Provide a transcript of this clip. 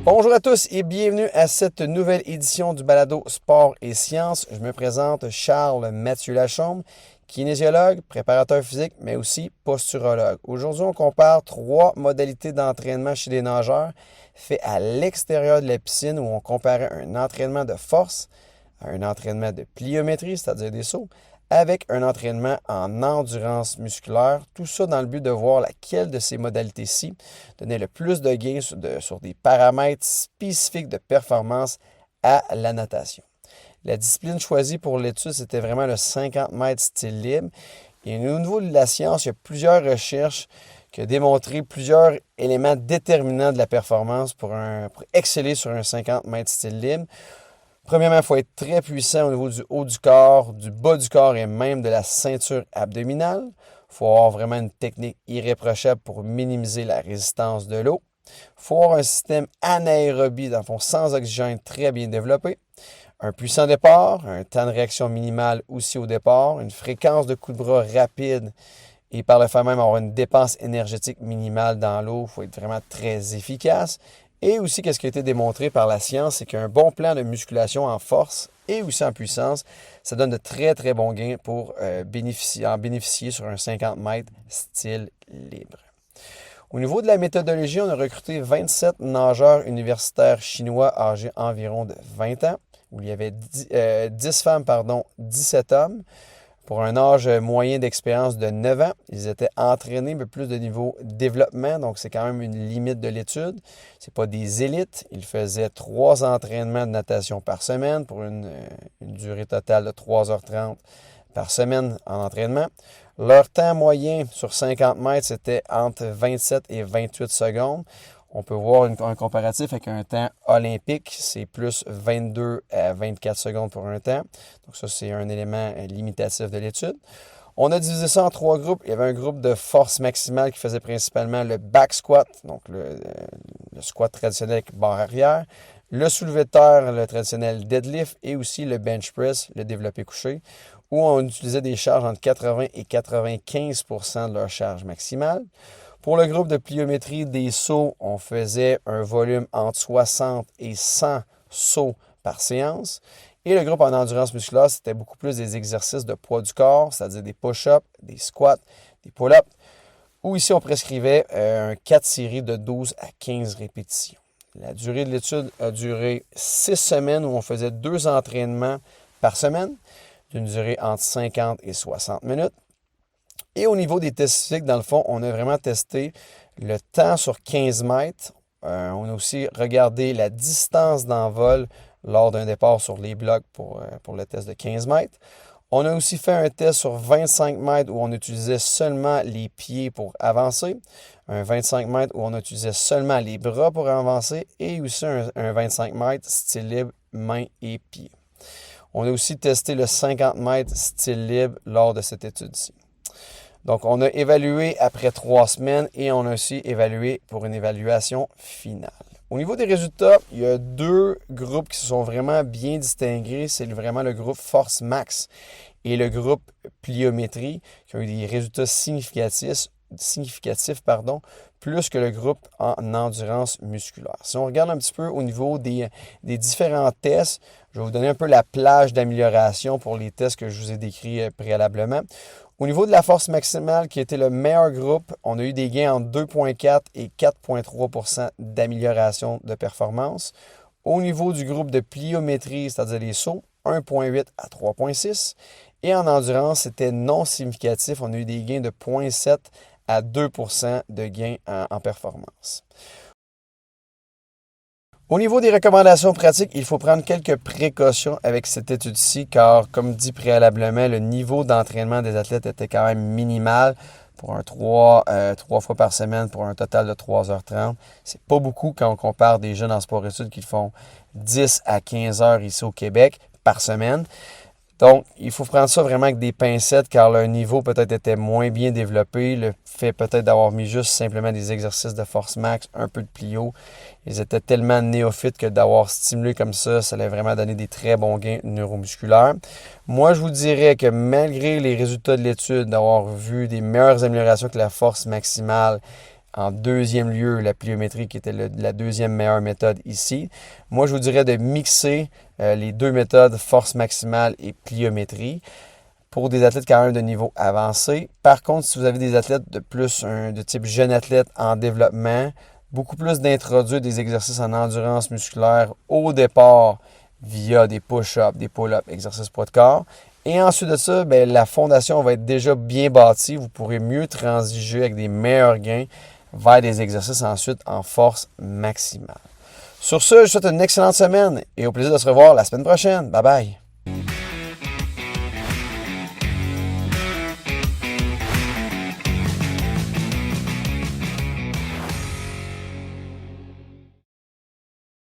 Bonjour à tous et bienvenue à cette nouvelle édition du balado Sport et Sciences. Je me présente Charles Mathieu Lachaume, kinésiologue, préparateur physique, mais aussi posturologue. Aujourd'hui, on compare 3 modalités d'entraînement chez les nageurs fait à l'extérieur de la piscine où on comparait un entraînement de force à un entraînement de pliométrie, c'est-à-dire des sauts, avec un entraînement en endurance musculaire. Tout ça dans le but de voir laquelle de ces modalités-ci donnait le plus de gains sur des paramètres spécifiques de performance à la natation. La discipline choisie pour l'étude, c'était vraiment le 50 mètres style libre. Et au niveau de la science, il y a plusieurs recherches qui ont démontré plusieurs éléments déterminants de la performance pour exceller sur un 50 mètres style libre. Premièrement, il faut être très puissant au niveau du haut du corps, du bas du corps et même de la ceinture abdominale. Il faut avoir vraiment une technique irréprochable pour minimiser la résistance de l'eau. Il faut avoir un système anaérobie, dans le fond, sans oxygène très bien développé. Un puissant départ, un temps de réaction minimal aussi au départ, une fréquence de coups de bras rapide et par le fait même avoir une dépense énergétique minimale dans l'eau. Il faut être vraiment très efficace. Et aussi, qu'est-ce qui a été démontré par la science, c'est qu'un bon plan de musculation en force et aussi en puissance, ça donne de très, très bons gains pour bénéficier sur un 50 mètres style libre. Au niveau de la méthodologie, on a recruté 27 nageurs universitaires chinois âgés environ de 20 ans, où il y avait 10 femmes, 17 hommes. Pour un âge moyen d'expérience de 9 ans, ils étaient entraînés, mais plus de niveau développement, donc c'est quand même une limite de l'étude. Ce n'est pas des élites. Ils faisaient 3 entraînements de natation par semaine pour une durée totale de 3h30 par semaine en entraînement. Leur temps moyen sur 50 mètres, c'était entre 27 et 28 secondes. On peut voir un comparatif avec un temps olympique, c'est plus 22 à 24 secondes pour un temps. Donc ça, c'est un élément limitatif de l'étude. On a divisé ça en 3 groupes. Il y avait un groupe de force maximale qui faisait principalement le back squat, donc le squat traditionnel avec barre arrière, le soulevé de terre, le traditionnel deadlift, et aussi le bench press, le développé couché, où on utilisait des charges entre 80 et 95 % de leur charge maximale. Pour le groupe de pliométrie des sauts, on faisait un volume entre 60 et 100 sauts par séance. Et le groupe en endurance musculaire, c'était beaucoup plus des exercices de poids du corps, c'est-à-dire des push-ups, des squats, des pull-ups, où ici on prescrivait un 4 séries de 12 à 15 répétitions. La durée de l'étude a duré 6 semaines où on faisait 2 entraînements par semaine, d'une durée entre 50 et 60 minutes. Et au niveau des tests physiques, dans le fond, on a vraiment testé le temps sur 15 mètres. On a aussi regardé la distance d'envol lors d'un départ sur les blocs pour le test de 15 mètres. On a aussi fait un test sur 25 mètres où on utilisait seulement les pieds pour avancer. Un 25 mètres où on utilisait seulement les bras pour avancer. Et aussi un 25 mètres style libre, mains et pieds. On a aussi testé le 50 mètres style libre lors de cette étude-ci. Donc, on a évalué après 3 semaines et on a aussi évalué pour une évaluation finale. Au niveau des résultats, il y a 2 groupes qui se sont vraiment bien distingués. C'est vraiment le groupe Force Max et le groupe Pliométrie qui ont eu des résultats significatifs, plus que le groupe en endurance musculaire. Si on regarde un petit peu au niveau des différents tests, je vais vous donner un peu la plage d'amélioration pour les tests que je vous ai décrits préalablement. Au niveau de la force maximale, qui était le meilleur groupe, on a eu des gains entre 2,4 et 4,3 % d'amélioration de performance. Au niveau du groupe de pliométrie, c'est-à-dire les sauts, 1,8 à 3,6. Et en endurance, c'était non significatif. On a eu des gains de 0,7 à 2 % de gains en performance. Au niveau des recommandations pratiques, il faut prendre quelques précautions avec cette étude-ci car, comme dit préalablement, le niveau d'entraînement des athlètes était quand même minimal pour un 3 fois par semaine pour un total de 3h30. C'est pas beaucoup quand on compare des jeunes en sport-études qui font 10 à 15 heures ici au Québec par semaine. Donc, il faut prendre ça vraiment avec des pincettes car leur niveau peut-être était moins bien développé. Le fait peut-être d'avoir mis juste simplement des exercices de force max, un peu de plio. Ils étaient tellement néophytes que d'avoir stimulé comme ça allait vraiment donner des très bons gains neuromusculaires. Moi, je vous dirais que malgré les résultats de l'étude, d'avoir vu des meilleures améliorations que la force maximale En deuxième lieu, la pliométrie qui était la deuxième meilleure méthode ici. Moi, je vous dirais de mixer les deux méthodes, force maximale et pliométrie, pour des athlètes quand même de niveau avancé. Par contre, si vous avez des athlètes de type jeune athlète en développement, beaucoup plus d'introduire des exercices en endurance musculaire au départ via des push-ups, des pull-ups, exercices poids de corps. Et ensuite de ça, la fondation va être déjà bien bâtie. Vous pourrez mieux transiger avec des meilleurs gains vers des exercices ensuite en force maximale. Sur ce, je vous souhaite une excellente semaine et au plaisir de se revoir la semaine prochaine. Bye bye!